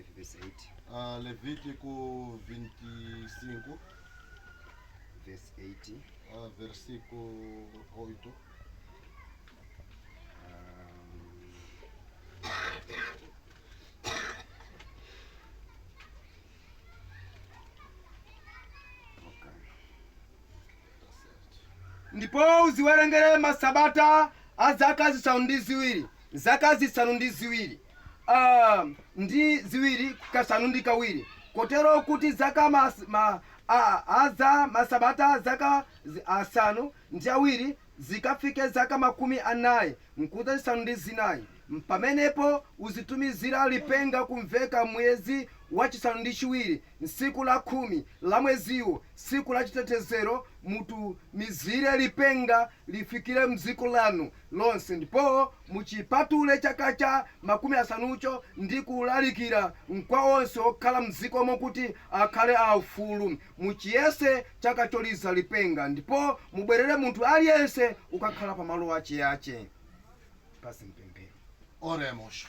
5 verse 8. Levítico 25, Verse 8. versículo 8. Ndipo uziwerengere masabata a zaka zisanu ndi ziwiri. Zaka zisanu ndi ziwiri. Ndi ziwiri kasanu ndi kawiri. Kotero kuti zaka masabata zaka asanu ndi awiri zikafike zaka makumi anayi nkuza zisanu ndi zinayi. Pamenepo uzitumizira lipenga kumveka mwezi wachisanu ndi chiwiri nsiku la 10 la mweziwo, siku la chitetezero. Mutumizire lipenga lifikire mdziko lanu lonse, ndipo muchipatule chaka cha makumi asanucho ndi kulalikira kwa onse okhala mdzikomo kuti akhale aufulu. Muchiyese chaka choliza lipenga, ndipo mubwerere munthu aliyense ukakhala pamalo ache. Pasi mpempero. Oremos.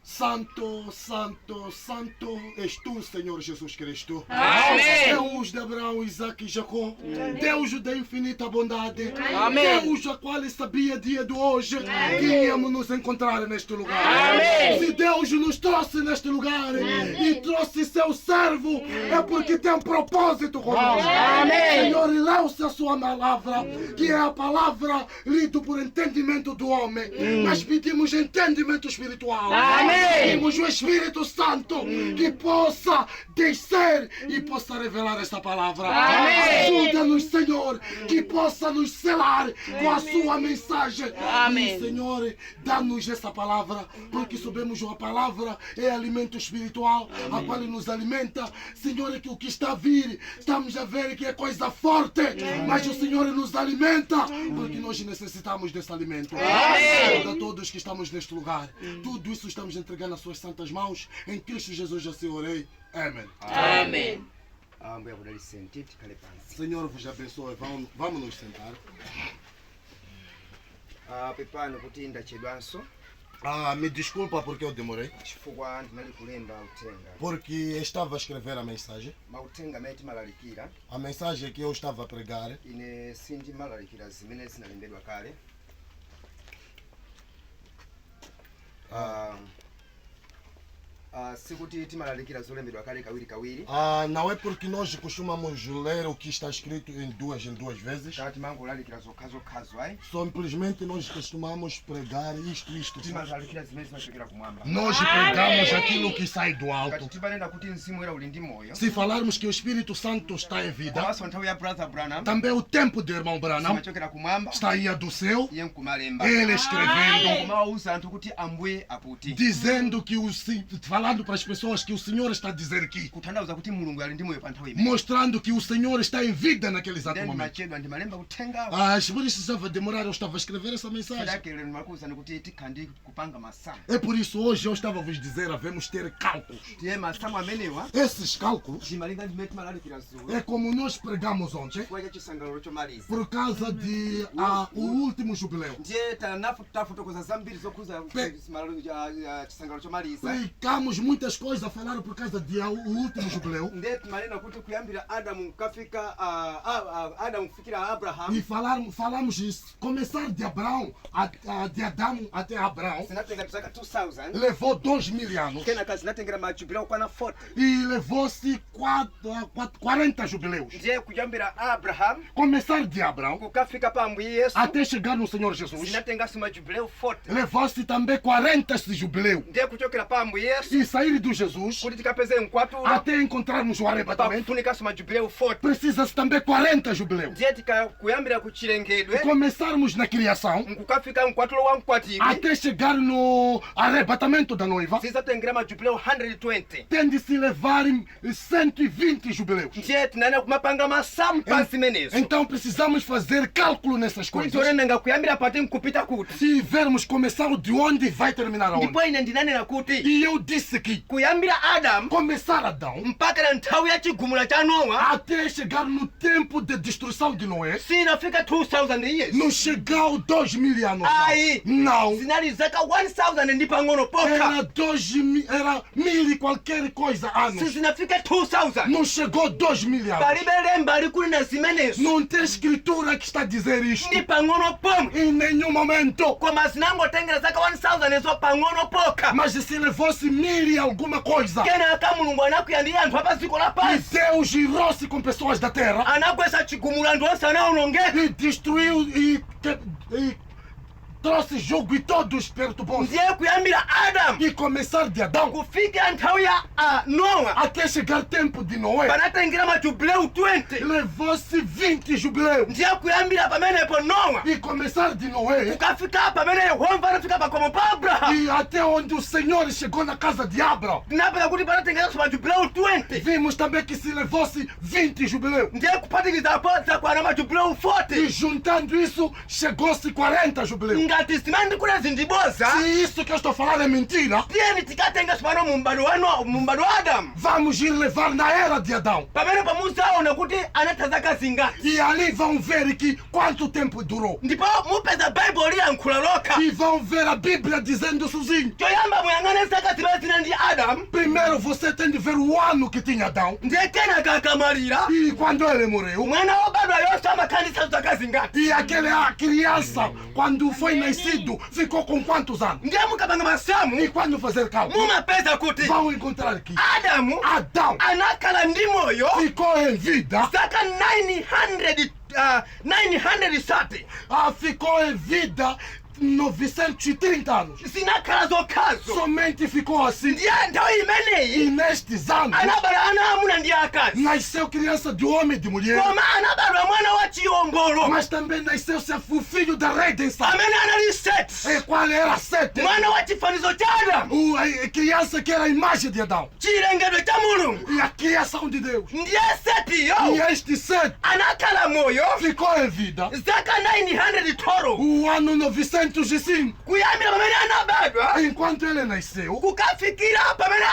Santo, santo, santo és tu, Senhor Jesus Cristo. Amém. Deus de Abraão, Isaac e Jacó. Deus da infinita bondade. Amém. Deus a qual sabia dia de hoje que íamos nos encontrar neste lugar. Amém. Se Deus nos trouxe neste lugar e trouxe seu servo, é porque tem um propósito conosco. Amém. Senhor, leu-se a sua palavra, que é a palavra lida por entendimento do homem. Mas pedimos entendimento espiritual. Amém. Pedimos o Espírito Santo que possa descer e possa revelar esta palavra. Amém. Ajuda-nos, Senhor, que possa nos selar com a sua mensagem. Amém. E, Senhor, dá-nos essa palavra, porque sabemos que a palavra é alimento espiritual, a qual nos alimenta. Senhor, que o que está a vir, estamos a ver que é coisa forte, mas o Senhor nos alimenta, porque nós necessitamos desse alimento. Amém. A todos que estamos neste lugar, tudo isso estamos entregando nas suas santas mãos. Em Cristo Jesus assim orei. Amém. Amém. Ambuye akudaliseni tikhale pansi. Senhor vos abençoe. Vamos nos sentar. Pepani kuti ndachedwanso Me desculpa porque eu demorei, chifukwa ndinali kulemba uthenga. porque estava a escrever a mensagem. Mauthenga amene timalalikira A mensagem que eu estava a pregar, ine sindimalalikira zimene zinalembedwa kale. Sikuti timalalikira zolembedwa kale kawiri. não é porque nós costumamos ler o que está escrito em duas vezes. Tati mangolalikira zokhazokhazo ayi. Simplesmente nós costumamos pregar isto. Timalalikira zimene zimachokera kumwamba. Nós pregamos aquilo que sai do Kati alto. timanena kuti mzimu era uli ndi moyo. Se falarmos que o Espírito Santo está em vida, Komanso nthawi ya Brother Branham também o tempo do irmão Branham zimachokera kumwamba. está aí do céu, Iye nkumalemba. ele escrevendo, Kumawuza anthu kuti ambuye akuti. dizendo que falando para as pessoas que o Senhor está a dizer aqui, Kutanthauza kuti mulungu ali ndi moyo pa nthawi imene. mostrando que o Senhor está em vida naquele exato Then momento. machedwa ndimalemba uthengawo. Por isso estava a demorar, eu estava a escrever essa mensagem. Sadakele ndimakuwuzani kuti tikhandi kupanga masamu. É por isso hoje eu estava a vos dizer, havemos ter cálculos. Tiye masamu amenewa Esses cálculos timalinga ndimene timalalikira zulo. é como nós pregamos ontem, Chifukwa cha chisangalalo chomaliza. por causa de o último jubileu. Ndiye tafotokoza zambiri zokhuza chisangalalo chomaliza. Pregamos muitas coisas a falar por causa de o último jubileu. Ndiye timanena kuti kuyambira Adamu kafika Adamu kufikira Abraham. E falamos isso, começar de Abraão, de Adão até Abraão, Zinatenga zaka 2000. levou 2000 anos. Kenaka zinatengera majubileu kwana 40. E levou-se 40 jubileus. Ndiye kuyambira Abraham Começar de Abraão kukafika pa Ambuye Yesu até chegar no Senhor Jesus, zinatenganso majubileu 40. levou-se também 40 jubileu. Ndiye kuchokera pa Ambuye Yesu E sair do Jesus kuti tikapeze mkwatulo até encontrarmos o arrebatamento, pakufunikanso majubileu 40. precisa-se também 40 jubileus. Ndiye kuyambira kuchilengedwe Começarmos na criação nkukafika mkwatulo wa mkwatibwi até chegar no arrebatamento da noiva, zizatengera majubileu 120. tem de se levar 120 jubileus. Ndiye tinanena kumapanga masamu pansi menezo Então precisamos fazer cálculo nessas kuti coisas. tionenanga kuyambira pati nkupita kuti. Se vermos começar de onde vai terminar aonde. Ndipo ine ndinanena kuti E eu disse que aqui. kuyambira adamu Começar Adão mpaka na nthawi ya chigumula cha nowa até chegar no tempo de destruição de Noé. sinafika 2000 years. Não chegou 2000 anos. Aí. Não. zinali zaka 1000 ndi pang'ono pokha. Era 2000, era 1000 e qualquer coisa anos. sizinafika 2000. Não chegou 2000 anos. palibe lemba likuli na zimenezo. Não tem escritura que está a dizer isto. ndi pang'ono pomwe. Em nenhum momento. koma zinangotengera zaka 1000 ezo pang'ono pokha. Mas se levasse 1000 e alguma coisa, kenaka mulungu anakuyandira anthu apa dziko e lapansi. Deus girou-se com pessoas da terra anagwetsa chigumula anthu onse anaonongeka. e destruiu e trouxe jogo e todos perturbou. ndiye kuyambira adamu E começar de Adão kufikira nthawi ya nowa até chegar tempo de Noé, panatengera majubileu 20. levou-se 20 jubileus. ndiye kuyambira pamenepo nowa E começar de Noé kukafika pamene yehova anafika pakomo pa abrahamu. e até onde o Senhor chegou na casa de Abraão. tinapeza kuti panatengeranso majubileu 20. Vimos também que se levou-se 20 jubileus. ndiye kuphatikizapo zakwana majubileu E 40. juntando isso, chegou-se 40 jubileus. ngati zimene kuna zindiboza Se isso que eu estou falando é mentira, tiyeni tikatenga pano mu m'bado wa adamu vamos ir levar na era de Adão. pamene pamuzaona kuti anatha zaka zingati. E ali vão ver que quanto tempo durou. ndipo mupeza baibulo liyankhula lokha. E vão ver a Bíblia dizendo sozinho. choyamba muyang'ane zaka zimene zina ndi adamu. Primeiro você tem de ver o ano que tinha Adão. ndiye kenaka akamalira E quando ele morreu. mwana wobadwa yonse amakhalisa zaka zingati. E aquela criança, quando foi nascido, ficou com quantos anos? ndiye mukapanga masamu E quando fazer cálculo, mumapeza kuti vão encontrar aqui. adamu Adão anakhala ndi moyo ficou em vida. zaka 930. Ficou em vida 930 anos. zinakhala zokhazo. Somente ficou assim. ndiye nthawi E imeneyi nestes anos, anabala ana amuna ndi akazi. nasceu criança de homem e de mulher. koma anabadwa mwana wa chiwombolo Mas também nasceu-se o filho da redenção. amene anali Seti, E qual era Sete? mwana wa chifanizo cha adamu, A criança que era a imagem de Adão. chilengedwe cha mulungu. E a criação de Deus. ndiye Setiyo E este Sete anakhala moyo ficou em vida zaka 912 o ano 905. kuyambira pamene anabadwa Enquanto ele nasceu, kukafikira pamene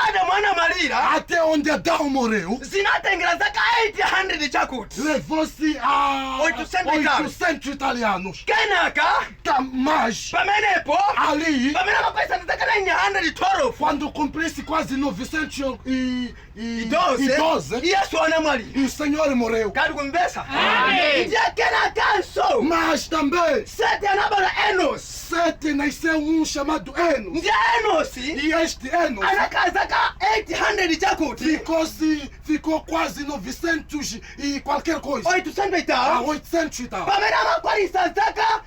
adamu anamalira até onde Adão morreu, zinatengera zaka 800 chakuti. levou-se a 800 italianos. kenaka Mas pamenepo ali, pamene amapesa zaka 912 quando cumprisse quase 912, yesu anamwalira. e o Senhor morreu. kali kumbesa Amen. ndiye kenakanso Mas também Seti anabala Enosi. Sete nasceu chamado Enos. ndiye Enosi E este Enos anakhala zaka 800 chakuti. ficou quase 900 e qualquer coisa. 800 e tal 800 e tal. pamene amakwanisa zaka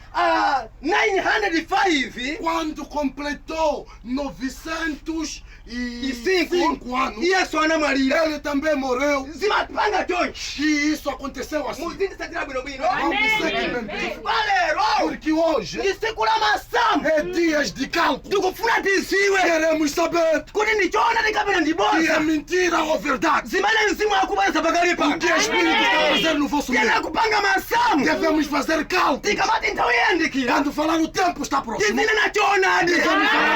905 Quando completou 905 anos, yesu anamwalira. ele também morreu. zimatipanga chonchi E isso aconteceu assim. muzindisatira bwinobwino. Vamos seguir. chifukwa lero Porque hoje ndi tsiku la masamu. é dias de cálculo. tikufuna tiziwe Queremos saber kuti ndichoona tikapena se é ndiboza mentira ou verdade. zimene mzimu akubweza pakali O que a pano. Espírito está fazendo no vosso tiyena meio. kupanga masamu Devemos fazer cálculo. tikamati nthawi yayandikira Quando falar o tempo está próximo. tizinena choonadi Devemos falar a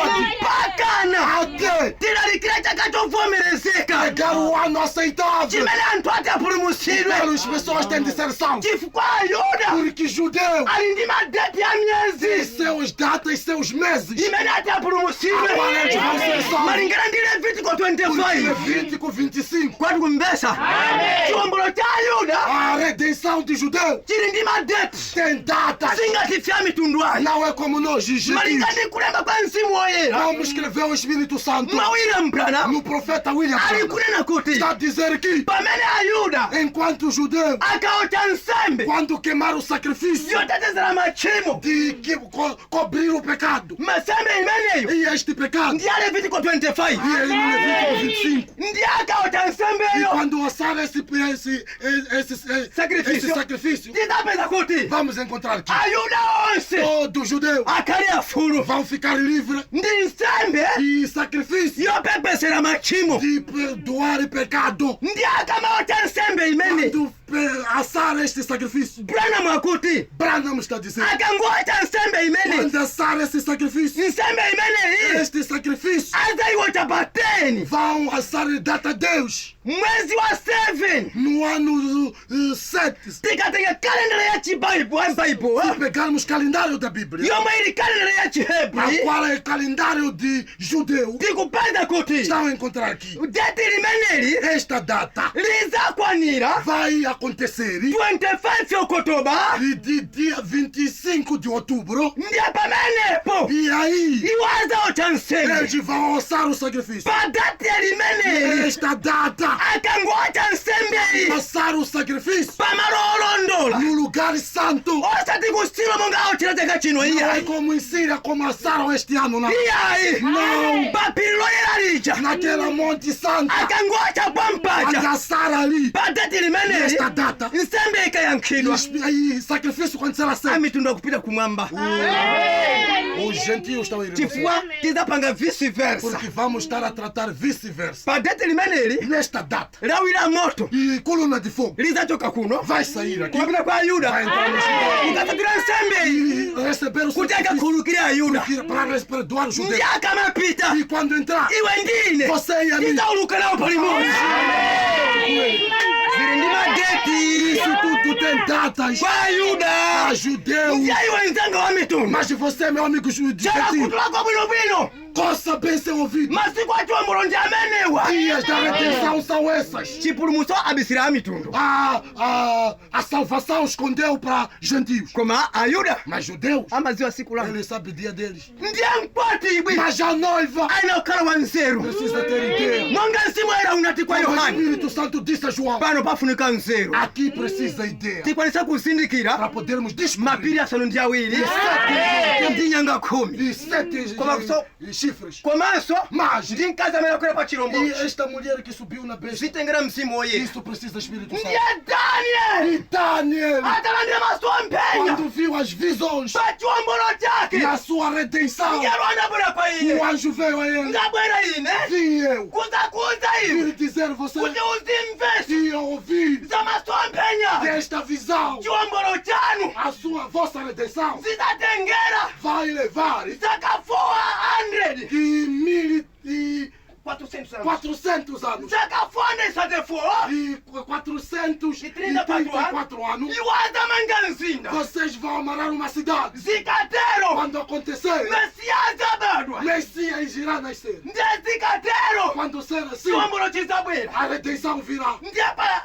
verdade. pakana Até tilalikira chaka chovomerezeka pegar o ano aceitável. chimene anthu ati apulumutsidwe. As pessoas têm de ser salvas. chifukwa ayuda Porque judeu ali ndi madeti ya tem miyezi seus datas, seus meses. imene ati apulumutsidwe. Agora eles vão ser salvos. malingana ndi levitiko Porque 25 20 com 25. kwati kumbesa chiwombolo cha ayuda A redenção de judeu chili ndi madeti tem datas. singatifya mitundu ayi Não é como nós, gentios. malingana ndi kulemba kwa mzimu woyera Como escreveu o Espírito Santo mawira mpana no profeta William ali Branham. kunena kuti Está a dizer que pamene ayuda enquanto judeu, akaota nsembe quando queimar o sacrifício yotetezera machimo de cobrir o pecado, masembe imeneyo e este pecado, ndi alevitiko e 25 ele no Levítico 25, ndi akaota e nsembeyo quando assar esse Sacrifício. sacrifício, ndidapeza kuti vamos encontrar aqui. ayuda onse Todo judeu akhale afulu vão ficar livres ndi nsembe de sacrifício, yopepesera machimo de perdoar pecado. ndi akamaota nsembe imene Quando assar este sacrifício. Branham akuti Branham está dizendo, akangoita nsembe imene quando assar este sacrifício, nsembe imene iyi este sacrifício, azaiwota pa 10 vão assar data a Deus. mwezi wa 7 No ano 7, tikatenga kalendala ya chibaibu se pegarmos o calendário da Bíblia, yomwe ili kalendala ya a chihebri qual é o calendário de judeu, tikupeza kuti estão a encontrar aqui. deti limeneli Esta data lizakwanira vai acontecer 25 Oktoba de dia 25 de outubro. ndiye pamenepo E aí, iwaza ocha nsembe eles vão assar o sacrifício. pa dati ya limeneli Esta data, akangocha nsembe iyi assar o sacrifício pamalo olondola no lugar santo. osati kusilo monga ochera chaka chino Não é iyayi como em Síria, como assaram este ano, não. iyayi Não. papiri loyera lija Naquela Monte Santa, akangocha pampacha agaçar ali. pa dati limeneli Nesta data, nsembe ikayankhidwa e sacrifício quando será sempre. amitundu akupita kumwamba Os gentios estão a ir. chifukwa tizapanga vice versa Porque vamos estar a tratar vice-versa. pa dati limeneli Nesta data, lawira moto e coluna de fogo lizachoka kuno vai sair aqui, kumapita kwa vai ayuda entrar no Judeu ukasatira nsembe iyi e receber o kuti sacrifício akakhulukire ayuda para perdoar os judeus. ndi akamapita E quando entrar, iwe ndine você e a mim, tizauluka nawo palimodzi zili ndi madeti isso tudo tem datas kwa ayuda para judeus. ndi iwe nzanga wa mitundu Mas você, meu amigo chala gentio, kutu lako bwinobwino coça bem seu ouvido. masiku achiwombolo ndi amenewa Dias da redenção são essas. chipulumutso abisira amitundu A salvação escondeu para gentios. koma ayuda Mas judeus, amaziwa siku lako ele sabe o dia deles. ndiye mkwati ibwi Mas a noiva aina kukhala wa nzeru precisa ter ideia. monga msimu era unati kwa Como o yohane Espírito Santo disse a João, pano pafunika nzeru aqui precisa ideia. tikwanisa kusindikira Para podermos descobrir. mapiri asanu ndi awiri ndi nyanga 10 E 7 Como é que sou? chifres. komanso Mas, ndi mkazi amene akwera pa chirombo e esta mulher que subiu na besta, zitengera msimu woyera isso precisa Espírito Santo. ndiye danieli E Daniel, atalandira masomphenya quando viu as visões pa chiwombolo e chake a sua redenção, ngelo anabwera kwa iye o anjo veio a ele. ngabwera ine Vim eu kuzakuza iwe vir dizer a você kuti uzimvesa que eu ouvi za masomphenya desta visão, chiwombolo chanu a vossa redenção zitatengera vai levar zaka 400 que 1400 400 anos zaka 434 e 434 anos. iwaza manga mzinda Vocês vão amarrar uma cidade. zikatero Quando acontecer, mesiya zabadwa Messias irá nascer. ndiye zikatero Quando ser assim, chiwombolo chizabwera a redenção virá. ndiye pa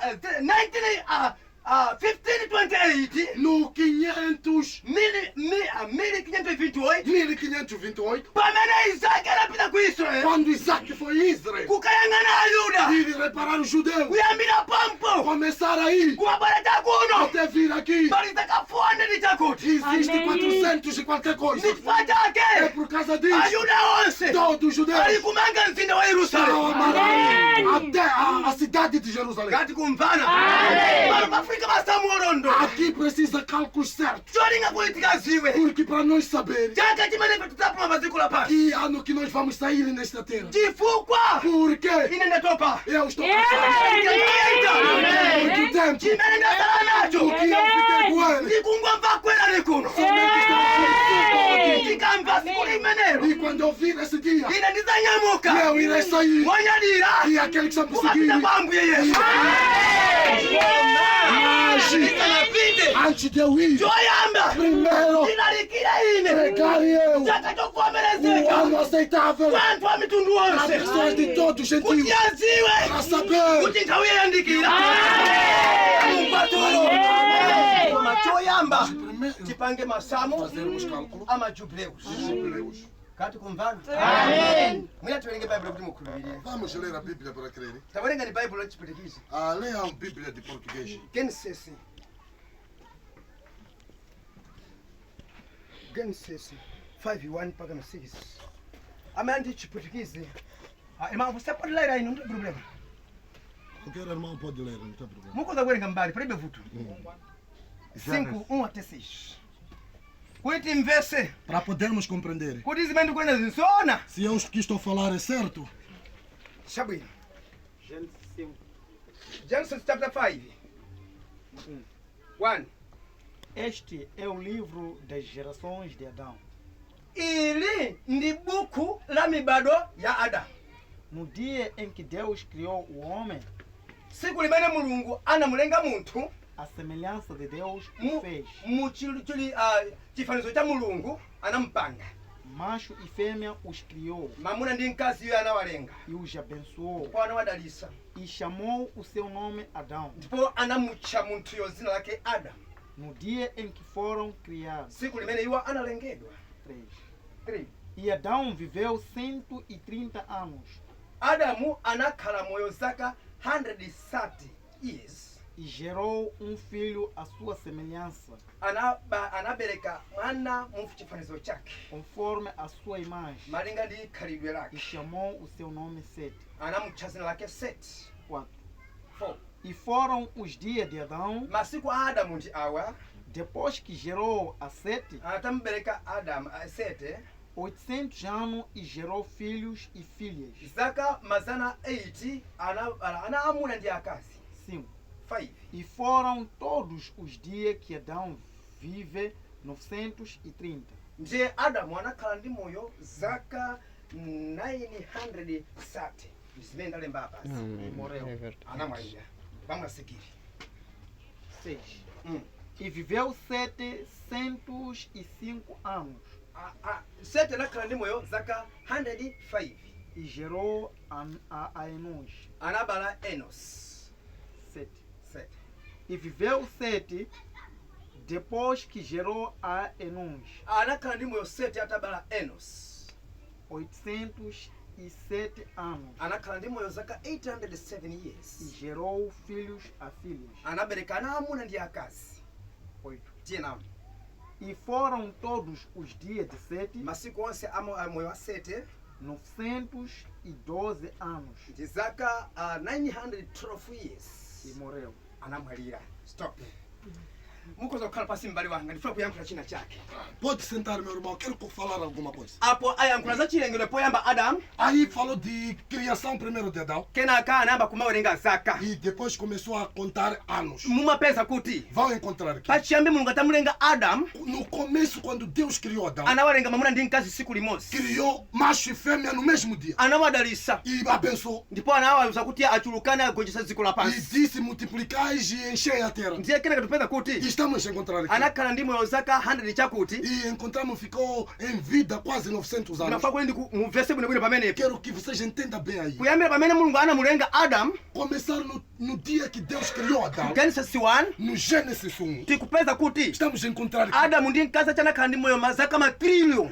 1528 No 500, 1528 1528, pamene isaki anapita ku israeli quando Isaac foi a Israel, kukayang'ana ayuda ir reparar os judeus, kuyambira pampo começar aí, kumabwera chakuno até vir aqui, pali zaka 400 chakuti existe 400 e qualquer coisa. chifukwa É chake por causa disso, ayuda onse todos os judeus ali kumanga mzinda wa estão yerusalemu amarrados até a cidade de Jerusalém. kati kumvana pano pafika masamu olondo Aqui precisa cálculos certos, cholinga kuitika ziwe porque para nós saber chaka chimene tutapuma maziko la pasi que ano que nós vamos sair nesta terra. chifukwa Porque ine ndatopa eu estou cansado. Muito tempo. chimene ndasala nacho O que eu fiquei com ele. ndikungomva kwera likuno Somente estava ndikamva siku limenelo E quando eu vir esse dia, ine ndizanyamuka eu irei sair. monyadira E aqueles que estão kumapita perseguindo, kwa ambuye yesu mas isanapite antes de eu ir, choyamba primeiro ndinalikira ine pregar eu chaka o chokuvomerezeka ano aceitável kwantu a mitundu para onse pessoas de todos os kuti gentios, aziwe para saber kuti nthawi yayandikira mupatulo koma choyamba primeiro tipange masamu fazermos cálculo amajubileus jubileus. kati kumvana mwina tiwerenge baibulo kuti mukhulupirire Vamos ler a Bíblia para crer. tawerenga ni baibulo lachipwitikizi Leia a Bíblia de português. Genesis 5:1 mpaka na 6 amene ndi chipwitikizi irmão você pode ler aí não tem problema Qualquer irmão pode ler, não tem problema. mukuza kuwerenga mbali palibe vuto 5:1 até 6 kuti mvese Para podermos compreender kuti zimene ndikuenda zinsoona se eu que estou a falar é certo. chabwino Genesis chapter 5 1. Este é o livro das gerações de Adão. Ili ndi buku la mibado ya Adamu. No dia em que Deus criou o homem, Siku limene Mulungu anamulenga munthu a semelhança de Deus o mu fez. chifanizo cha Mulungu anampanga. Macho e fêmea os criou Mamuna ndi mkazi iye anawalenga. e os abençoou. Ndipo anawadalisa. E chamou o seu nome Adão. Ndipo anamutcha munthuyo zina lake Adamu. No dia em que foram criados. Siku limene iwo analengedwa. 3. 3. E Adão viveu 130 anos Adamu anakhala moyo zaka 130 years. e gerou filho à sua semelhança, Anabereka mwana mu chifanizo chake conforme a sua imagem, malinga ndi khalidwe e lake. chamou o seu nome Sete. Anamutcha zina lake Seti. 4. 4. E foram os dias de Adão, Masiku a Adamu ndi awa. depois que gerou a Sete, Atamubereka Adamu Sete 800 anos e gerou filhos e filhas. zaka mazana 80 anaamuna ndi akazi. 5. 5. E foram todos os dias que Adão vive 930. Ndiye Adamu anakhala ndi moyo zaka 930. Zimene ndalemba apa. Morreu. Anamwalira. Bamwasikiri. 6. E viveu 705 anos Sete anakhala ndi moyo zaka 105. e gerou a Enos. Anabala Enos. 7. 7. E viveu 7 depois que gerou a Enos. Anakhala ndi moyo Sete atabala Enos. 807 anos Anakhala ndi moyo zaka 807 e years. gerou filhos a filhas. Anabereka anaamuna ndi akazi. 8. Tiye nawo. E foram todos os dias de Sete Masiku onse a moyo wa Sete 912 anos ndi zaka 912 years. e morreu. Anamwalira. Stop. Mukoza kukhala pasi mbali wanga ndifuna kuyankhula china chake. Pode sentar, meu irmão. Quero falar alguma coisa. Apo ayankhula za chilengedwe poyamba Adamu. Aí falou de criação primeiro de Adão. Kenaka anayamba kumawerenga zaka. E depois começou a contar anos. Mumapeza kuti Vão encontrar aqui. pachiyambi Mulungu atamulenga Adamu No começo, quando Deus criou Adão, anawalenga mamuna ndi mkazi siku limodzi. criou macho e fêmea no mesmo dia. Anawadalisa E abençoou. ndipo anawawuza kuti achulukane agonjesa dziko E lapansi. disse: multiplicais e enchei a terra. Ndiye kenaka tupeza E kuti estamos a encontrar aqui. anakhala ndi moyo zaka 100 chakuti. E encontramos, ficou em vida quase 900 anos. Ndinafuna kuti muvese bwinobwino pamenepo. Quero que vocês entendam bem aí. Kuyambira pamene Mulungu anamulenga Adamu Começaram no dia que Deus criou Adão. Genesis 1 No Gênesis 1. tikupeza kuti Estamos a encontrar aqui. Adamu ndi mkazi achanakhala ndi moyo mazaka matrillion.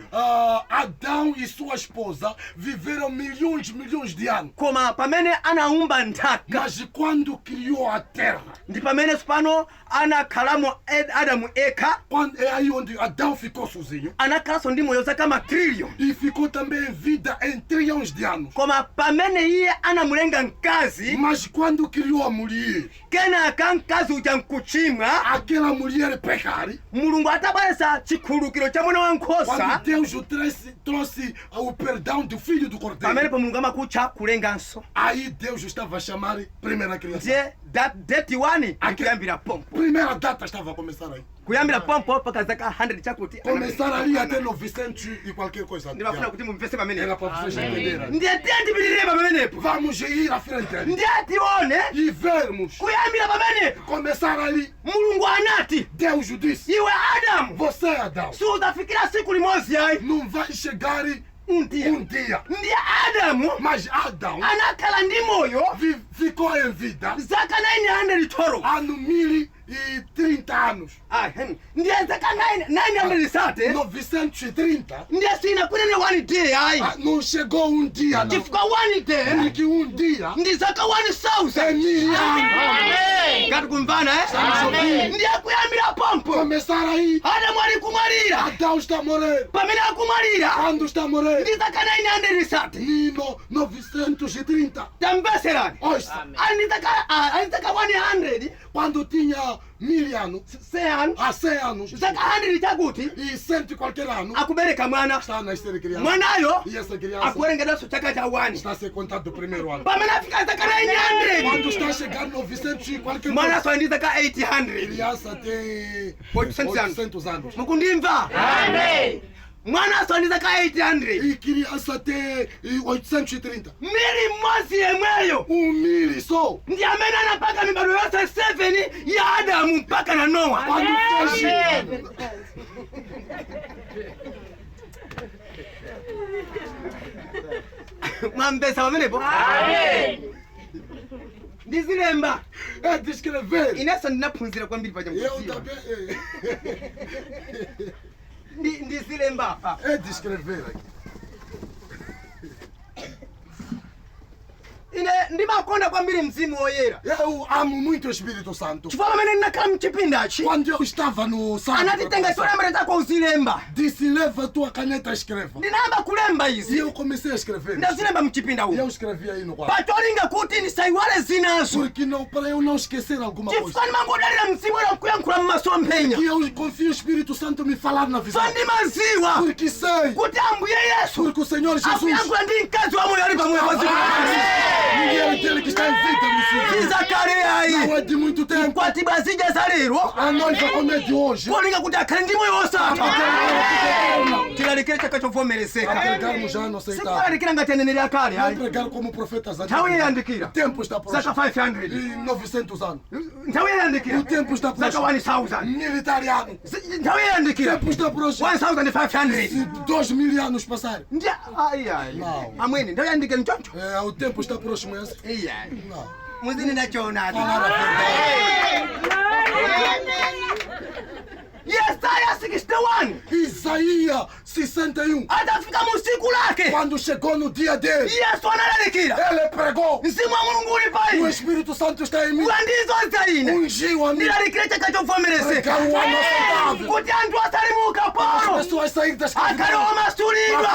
Adão e sua esposa viveram milhões de anos. Koma pamene anaumba nthaka Mas quando criou a terra, ndi pamene pano anakhalamo Adamu ekha, é aí onde Adão ficou sozinho. anakhalanso ndi moyo zaka matrillion. E ficou também em vida em trilhões de anos. Koma pamene iye anamulenga mkazi, Mas quando criou a mulher, kenaka mkazi uja nkuchimwa, aquela mulher pecare, Mulungu atabweretsa chikhululukiro cha mwana quando wankhosa, Deus trouxe o perdão do filho do pamene cordeiro, pa Mulungu amakutcha kulenganso. aí Deus estava a chamar primeira criação. Ndiye date 1 akuyambira pompo. Primeira data estava a começar aí. Kuyambira pompo paka zaka 100 chakuti. Começar ali até 900 e qualquer coisa. Ndibafuna kuti mumvese pamene. Era para vocês entenderem. Ndiye tiye ndipitirire pamenepo. Vamos ir à frente Ndiye tione e vermos. kuyambira pamenepo. Começar ali. Mulungu anati, Deus disse: iwe Adamu, você, Adão, suzafikira siku limodzi ayi não vai chegar um dia. Ndiye Adamu Mas Adão anakhala ndi moyo ficou em vida zaka 912. há no 1030 anos. Ndiye zaka 930. 930. Ndiye sina kunene 1 day ayi. Não chegou um dia, não. Chifukwa 1 day Porque um dia ndi zaka é 1000. 1000 anos. Ngati kumvana ndiye kuyambira pompo Começar aí. Adamu ali kumwalira. Adão está morrendo. Pamene akumwalira Quando está morrendo? ndi zaka 930. Nino 930. Tamveserani. Oi, anitaka 100 Quando tinha 1000 anos, 100 há 100 anos, zaka 100 chakuti e 100 e qualquer ano, akubereka mwana está a nascer criança. mwanayo E essa criança akuwerengedanso chaka cha 1 está a ser contada do primeiro ano. pamene afika zaka 900 Quando está a chegar 900 e qualquer mwana coisa, so andi zaka 800 criança tem 800 anos. mukundimva mwana so andi zaka 800 E criança tem 830. mili mmozi yemweyo 1000 só. ndi amene anapanga mibado yonse 7 ya Adamu mpaka na Nowa. Quando fez Mwambesa pamenepo ndizilemba é de escrever. inenso ndinaphunzira kwambiri paja Eu mkuziwa também. ndizilemba É de escrever aqui. ine ndimakonda kwambiri mzimu woyera Eu amo muito o Espírito Santo. chifukwa pamene ndinakhala mchipindachi Quando eu estava no sábado, anatitenga cholembera chako uzilemba disse: leva a tua caneta e escreva. ndinayamba kulemba E izi eu comecei a escrever. ndazilemba mchipinda E eu uno escrevi aí no quadro. pacholinga kuti ndisayiwale zinazo Porque não, para eu não esquecer alguma coisa. chifukwa ndimangodalira mzimu ena kuyankhula mmasomphenya Que eu confio o Espírito Santo me falar na visão. so ndimaziwa Porque sei. kuti ambuye yesu Porque o Senhor Jesus, akuyankhula ndi mkazi wa moyo ali pamwe ninguém é aquele que está em vida nesse dia. zakale Não ayi é de muito tempo. kwatibwa zija za lero A noiva como é de hoje. kolinga kuti akhale ndi moyo wosatha tilalikire chaka chovomerezeka Pregarmos já não aceitar. sikulalikira ngati aneneri akale Não ayi pregar como profetas nthawi antigos. yayandikira O tempo está zaka próximo. 500 E 900 anos. nthawi yayandikira O tempo está zaka próximo. 1000 Militariano. nthawi O yayandikira tempo está próximo. 1500 Se 2000 anos passarem. ndi ayi Não. amwene nthawi yayandikira nchoncho É, o tempo está próximo esse. iya Não. muzini nachonadi Falar a verdade. yesaya 61 Isaías 61. atafika mu siku lake Quando chegou no dia dele, yesu analalikira ele pregou. mzimu wa mulungu uli pa O ine Espírito Santo está em mim. ulandizoza ine Ungiu a mim. ndilalikire chaka chovomerezeka Pregar o ano aceitável. kuti anthu asali mu As ukapolo pessoas saírem da akhale escravidão. omasulidwa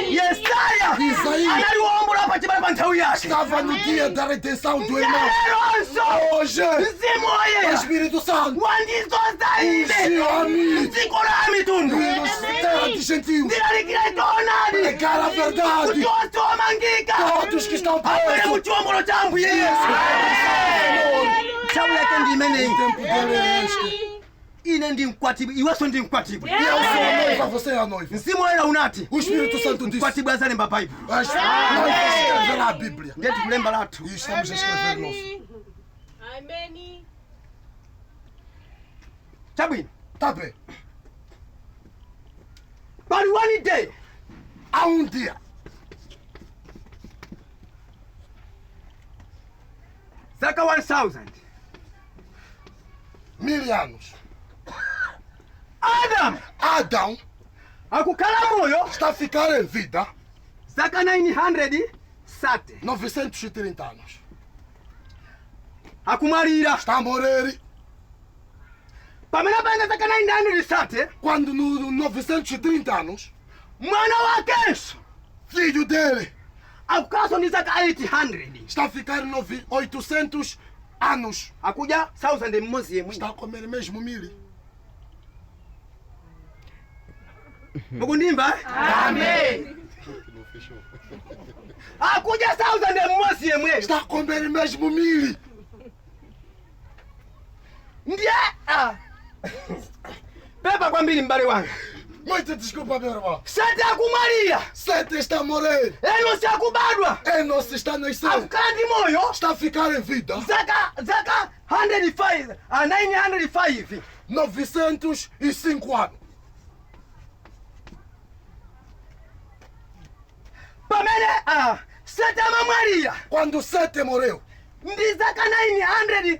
yesaya Isaías. anali woombola pa chibale pa nthawi yake Estava no dia da redenção do irmão. leronso Hoje, mzimu o woyera Espírito Santo wandizoza ine ungiu a mim. dziko la mitundu E terra de gentios. ndilalikire choonadi Pregar a verdade. kuti onse omangika Todos que estão abwere presos. mu chiwombolo cha ambuye yesu nthawi yake ndi imeneyi O tempo dele é este. ine ndi mkwatibwi iwenso ndi mkwatibwi Eu sou a noiva, você é a noiva. mzimu woyera unati O Espírito Santo disse: mkwatibwi azalemba baibulo nós escreverá a Bíblia. ndiye tikulemba lathu E estamos a escrever nosso. Amen. chabwino Tá bem. pali one day Há um dia. zaka 1000 1000 anos. adamu Adão akukhala moyo está a ficar em vida zaka 930 930 anos. akumwalira Está a morrer. pamene apanga zaka 930 Quando no 930 anos, mwana wakenso filho dele akukhalanso ndi zaka 800 está a ficar 800 anos. akuja 1000 mmodzi yemwe Está a comer mesmo 1000. mukundimva Amen. akuja 1000 mmodzi yemweyo Está a comer mesmo 1000. ndiye pepa kwambiri m'bale wanga Muita desculpa, meu irmão. sete akumwalira Sete está a morrer. enosi akubadwa Enos está a nascer. akukhala ndi moyo Está a ficar em vida zaka 105 905 905 anos. pamene sete amamwalira Quando Sete morreu, ndi zaka 912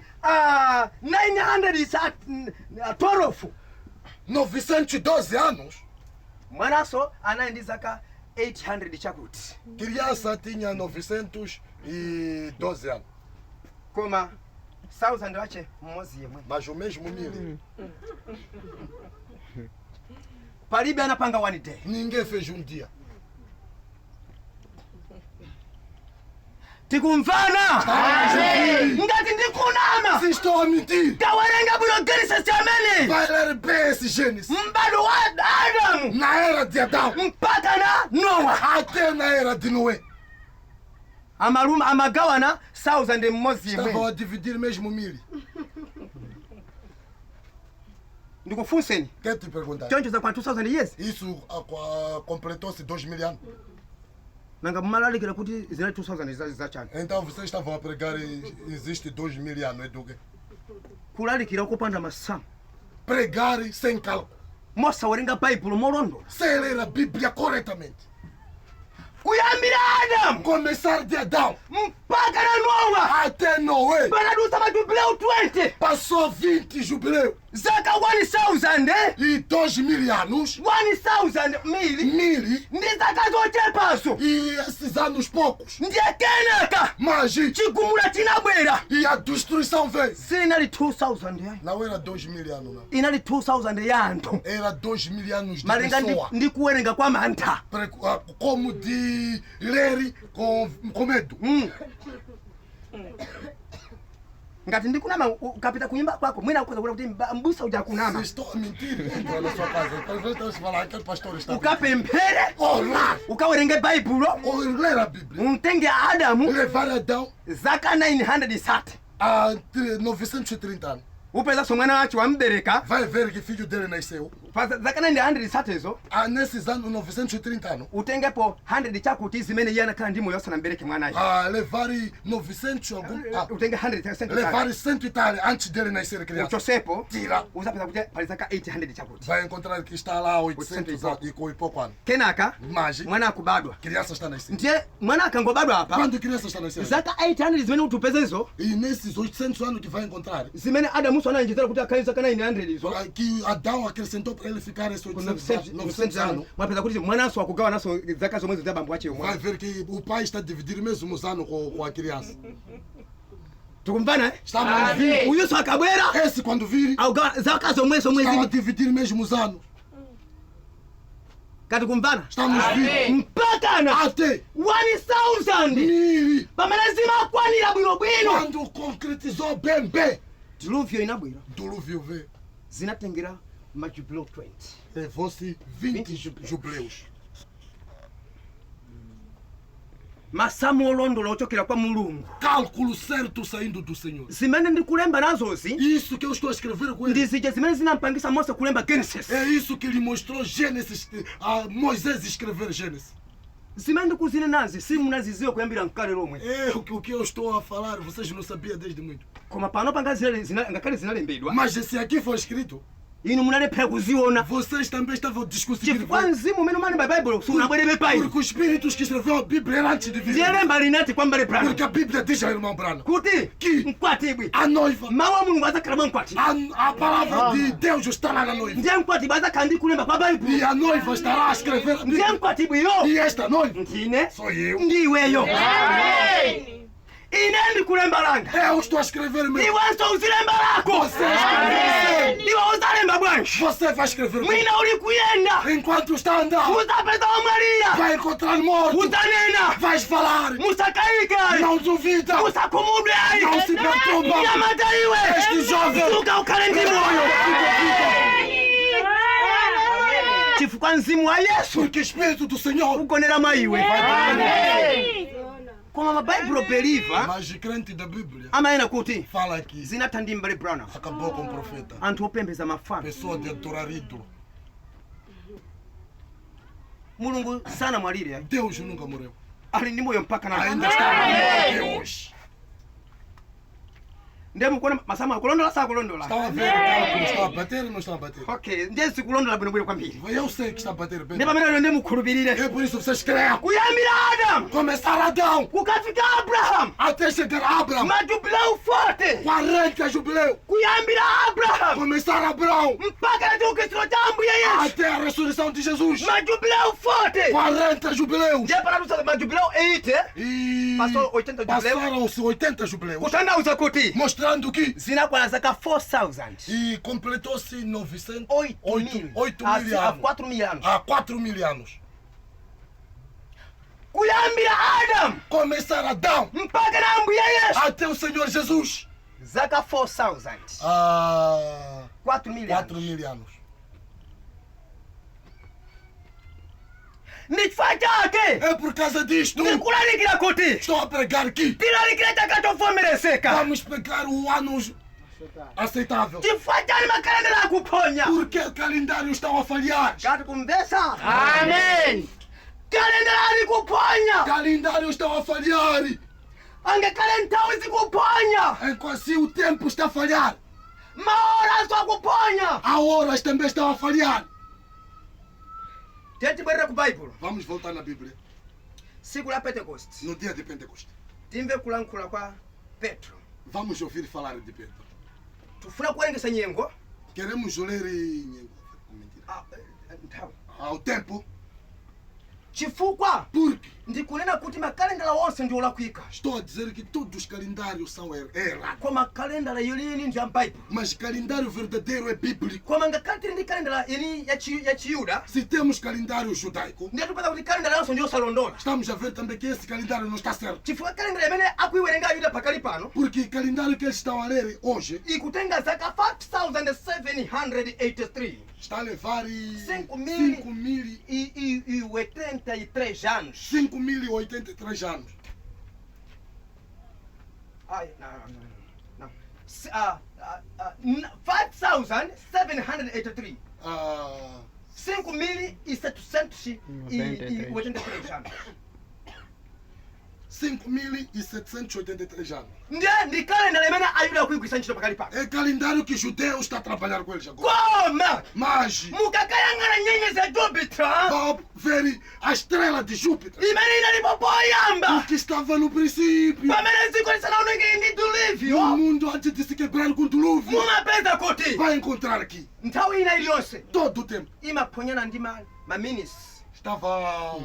912 anos, mwananso anali ndi zaka 800 chakuti criança tinha 912 anos. koma 1000 wache mmodzi yemwe Mas o mesmo 1000. palibe anapanga one day Ninguém fez um dia. Tikumvana? Ngati ndikunama. Se estou a mentir, Tawerenga bwino Genesis amene. vai ler bem esse Gênesis. M'bado wa Adamu. Na era de Adão, Mpaka na Noah. até na era de Noé. Amaluma amagawana 1000 mmozi Estavam yemwe. a dividir mesmo milho. Ndikufunseni. Quer te perguntar? Choncho za kwa 2000 years. Isso completou-se 2000 anos. Nanga mumalalikira kuti zina 2000 zachani. Então vocês estavam a pregar existe 2000 anos, é do quê? Kulalikira kupanda masamu. Pregar sem cálculo. Mosawerenga Bible molondo. Sem ler a Bíblia corretamente. Kuyambira Adamu. Começar de Adão Mpaka na Noah. até Noé. Banadusa majubileu 20. Passou 20 jubileu. Zaka 1000 E 2000 anos. 1000 mili. Mili. Ndi zaka zochepaso. E esses anos poucos. Ndiye kenaka. Mas Chigumula chinabwera. e a destruição veio. Sinali 2000 yayi. Não era 2000 anos, não. Inali 2000 yanto. Era 2000 anos de Malinga pessoa. ndikuwerenga kwa mantha. Como de ler com medo. Ngati ndikunama ukapita kunyumba kwako mwina ukhoza kuona kuti mbusa uja kunama. Vocês estão a mentir. Entra na sua casa. Talvez estamos a falar, aquele pastor está. Ukapemphere. Orar. Ukawerenge Bible. Ou ler a Bíblia. Untenge Adamu. Levar Adão Zaka 930. a 930 anos. Upeza somwana wacho wambereka. Vai ver que filho dele nasceu. Zaka 930 ezo. Nesses anos, 930 anos. Utengepo 100 chakuti zimene yana kana ndimo yose na mbereke mwana A levar 900 algum. Utenge 100 Levar 100 e tal antes dele nascer criança. uchosepo. Tira. Usapeza kuti pali zaka 800 chakuti. Vai encontrar que está lá 800 e com pouco ano. Kenaka Mas mwana akubadwa. criança está nascendo. Ndiye mwana akangobadwa apa. Quando criança está nascendo? Zaka 800 zimene utupeza izo. E nesses 800 anos que vai encontrar, Zimene Adamu sona njitara kuti akhale zaka 900 izo. que Adão acrescentou para ele ficar esses 900 anos, mwapeza kuti mwananso akugawa naso zaka zomwe za bambo ache vai ver que o pai está a dividir mesmo os anos com a criança. Tukumvana? Estamos a vir. Uyo so akabwera. Esse quando vir, Augawa zaka zomwe estão a dividir mesmo os anos. Kati kumvana? Estamos a vir. Mpaka na Até 1000 mil. pamene zimakwanira bwinobwino. Quando concretizou bem, bem, Diluvio inabwera dilúvio veio. zinatengera majubileu 20. Levou-se 20 jubileus. Masamu olondola ochokera kwa Mulungu. Cálculo certo saindo do Senhor. Zimene ndikulemba nazozi Isso que eu estou a escrever com ele. ndizije zimene zinampangisa Mose kulemba Genesis. É isso que ele mostrou Gênesis, a Moisés escrever Gênesis. Zimene ndikuzine nazi simunaziziwe kuyambira mkale lomwe. É o que eu estou a falar, vocês não sabiam desde muito. Koma pano panga ngakhale zinalembedwa. Mas se aqui for escrito, Inu munalephera kuziona. vocês também estavam discutindo. Chifukwa mzimu umene umali pa Bible sunabwerebe pai. Porque os espíritos que escreveu a Bíblia era antes de vir. Ndiyelemba linati kwambale Branham Porque a Bíblia diz ao irmão Branham kuti que mkwatibwi a noiva, mawu a Mulungu azakhala mwa mkwatibwi. a palavra de Deus estará na noiva. Ndiye mkwatibwi azakhala ndi kulemba kwa Bible. E a noiva estará a escrever a Ndiye Bíblia. mkwatibwi yo E esta noiva ndine sou eu. ndiweyo. Amen. Ine ndikulemba langa. Eu estou a escrever mesmo. Iwenso uzilemba lako. Você escreve. Iwe uzalemba bwanji. Você vai escrever mesmo. Mwina uli kuyenda. Enquanto está andando, Uzapeza omwalira. vai encontrar morto. Uzanena. Vais falar. Musakaike. Não duvida. Musakumudwe. Não se perturba. Nyamata iwe. Este jovem. Suka ukhale ndi moyo. Chifukwa mzimu wa Yesu Porque o Espírito do Senhor. ugonera mwa iwe. Koma mabaibulo believer Mas o crente da Bíblia amayena kuti fala aqui. zinatandi mbale Branham Acabou com o profeta. anthu opembeza mafano. Pessoa de adorar ídolo. Mulungu sana mwalire Deus nunca morreu. ali ndi moyo mpaka na Ainda está vivo até hoje. ndiye mukuona masamu akulondola sakulondola. Estava a ver que estava a bater ou não estava a bater? Okay, ndiye sikulondola bwinobwino kwambiri. Eu sei que está a bater bem. Ndi pamene lero ndiye mukhulupirire É por isso que vocês creem. kuyambira Adamu Começar Adão kukafika Abrahamu até chegar a Abraão. majubileu 40 40 jubileu. kuyambira Abrahamu Começar Abraão mpaka chiukitsiro cha Ambuye Yesu até a ressurreição de Jesus. majubileu 40 40 jubileus. ndiye panatusa majubileu 80 E Passou 80 jubileus. passaram-se 80 jubileus. kutanthauza kuti Mostrando que zinakwana zaka 4000 e completou-se 900 8 8 mil há anos. 4 mil anos. Há 4 mil anos. kuyambira Adamu começar Adão mpaka na Ambuye Yesu até o Senhor Jesus. zaka 4000 4,000 4.000 anos. ndi chifukwa chake É por causa disto. ndikulalikira kuti Estou a pregar aqui. tilalikire takatovomerezeka Vamos pegar o ano aceitável. chifukwa chani makalendera akuphonya Porque o calendário está a falhar. kati kumvesa Amen. kalendera ali kuphonya O calendário está a falhar. angekale nthawi zikuphonya Enquanto se o tempo está a falhar, maoranso akuphonya a horas também estão a falhar. tibwerere ku baibulo Vamos voltar na Bíblia. siku la pentekoste No dia de Pentecostes. timve kulankhula kwa petro Vamos ouvir falar de Pedro. tufuna kuwerengesa nyengo Queremos ler mentira. nthawi Ao tempo, chifukwa porque ndikunena kuti makalendala onse ndi olakwika estou a dizer que todos os calendários são errados. koma kalendala yolini ndi ya mbaibulo Mas o calendário verdadeiro é bíblico. koma ngakhale tili ndi kalendala ini ya chiyuda Se temos calendário judaico, ndiye tupeza kuti kalendala yonse ndi yosalondola estamos a ver também que esse calendário não está certo. chifukwa kalendala imene akuiwerenga ayuda pakali pano Porque o calendário que eles estão a ler hoje ikutenga zaka 5783 está a levar 5.083 anos 5.083 anos. Ai, não. 5,783. 5.783 anos. 5.783 anos. Ndiye ndi kalendala imene ayuda akuigwisa ntchito pakali pano. É calendário que judeu está a trabalhar com eles agora. Koma Mas mukakayang'ana nyenyezi ya Jupiter vão ver a estrela de Júpiter, imene inalipo poyamba que estava no princípio, pamene dziko lisanaoneke ndi no diluvio mundo antes de se quebrar com o dilúvio. mumapeza kuti Vai encontrar aqui, nthawi ina iliyonse todo o tempo. imaphonyana ndi maminis Estava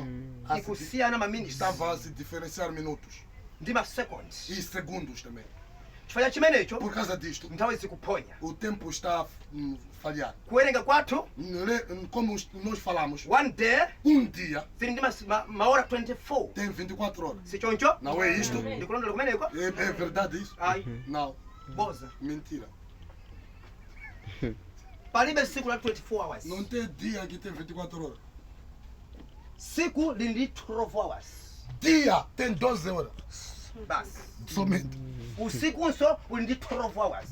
ikusiyana maminis estava a se diferenciar minutos ndi maseconds e segundos também. chifukwa chimenecho Por causa disto, nthawi zikuphonya o tempo está a falhar. kuwerenga kwathu Como nós falamos, one day dia zili ndi maora 24 tem 24 horas. sichoncho Não é isto? ndikulondola kumeneko É verdade isso? ayi Não, boza mentira. palibe siku la 24 hours Não tem dia que tem 24 horas. siku lili ndi 12 hours Dia tem 12 horas. basi Somente. usikunso uli ndi 12 hours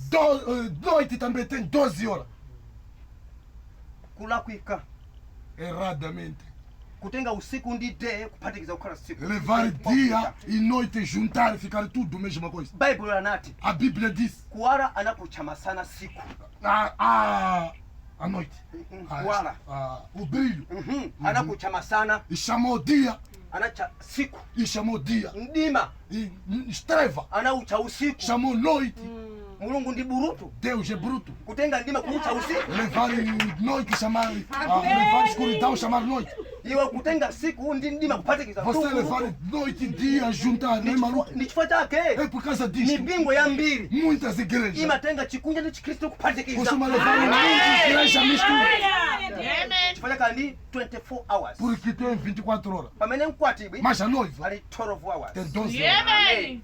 Noite também tem 12 horas. kulakwika Erradamente. kutenga usiku ndi day kuphatikiza kukhala siku Levar dia e noite juntar e ficar tudo a mesma coisa. baibulo anati A Bíblia diz kuwala anakutcha masana siku a noite. kuwala O brilho. anakutcha masana E chamou dia. anacha siku E chamou dia. mdima E estreva. anaucha usiku Chamou noite. mulungu ndi burutu Deus é bruto. kutenga mdima kuucha usiku Levar noite chamar. Levar escuridão chamar noite. iwe kutenga siku ndi mdima kuphatikiza Você levar noite e dia juntar, não é maluco? ndi chifukwa chake É por causa disso. mipingo yambiri Muitas igrejas imatenga chikunja ndi chikhristu kuphatikiza costumam levar muitas igrejas misturas. chifukwa chake ali 24 hours Porque tem 24 horas. pamene mkwatibwi Mas a noiva ali 12 hours tem 12 horas. Amen.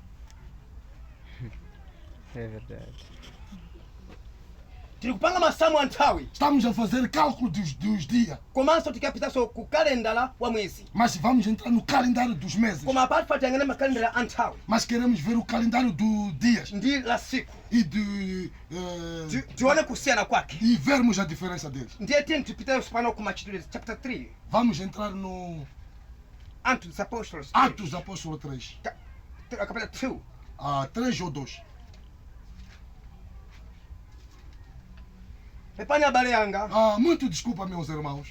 É verdade. tiri kupanga masamu a nthawi Estamos a fazer cálculo dos dias. komanso tikapitanso ku kalendala wa mwezi Mas vamos entrar no calendário dos meses. koma apati patiyang'ana makalendala a nthawi Mas queremos ver o calendário dos dias. ndi la siku E de. tione kusiyana kwake E vermos a diferença deles. ndiye tini tipitenso pano ku machitidwe chapter 3 Vamos entrar no Atos dos Apóstolos Atos Apóstolo 3. capítulo 2 3 ou 2. pepani abale yanga Muito desculpa, meus irmãos.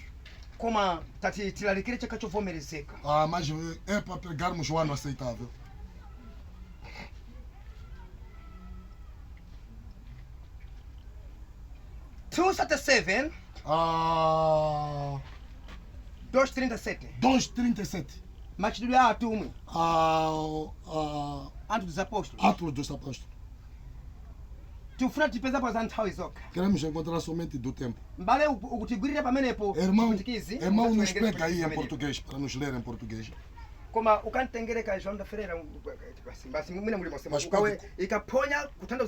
koma tati tilalikire chaka chovomerezeka Mas é para pegarmos o ano aceitável. two 37 2:37 2:37. machitidwe a atumwi Atos Atos dos Apóstolos dos Apóstolos. tifuna tipezapo za nthawi zokha Queremos encontrar somente do tempo. mbale ukutigwirira pamenepo Irmão, chipwitikizi, irmão, nos usatuwerengere pega aí em pamenepo. português, para nos ler em português. koma ukanitengereka João da Ferreira basi mimi muli mosema ukawe ikaponya kutanda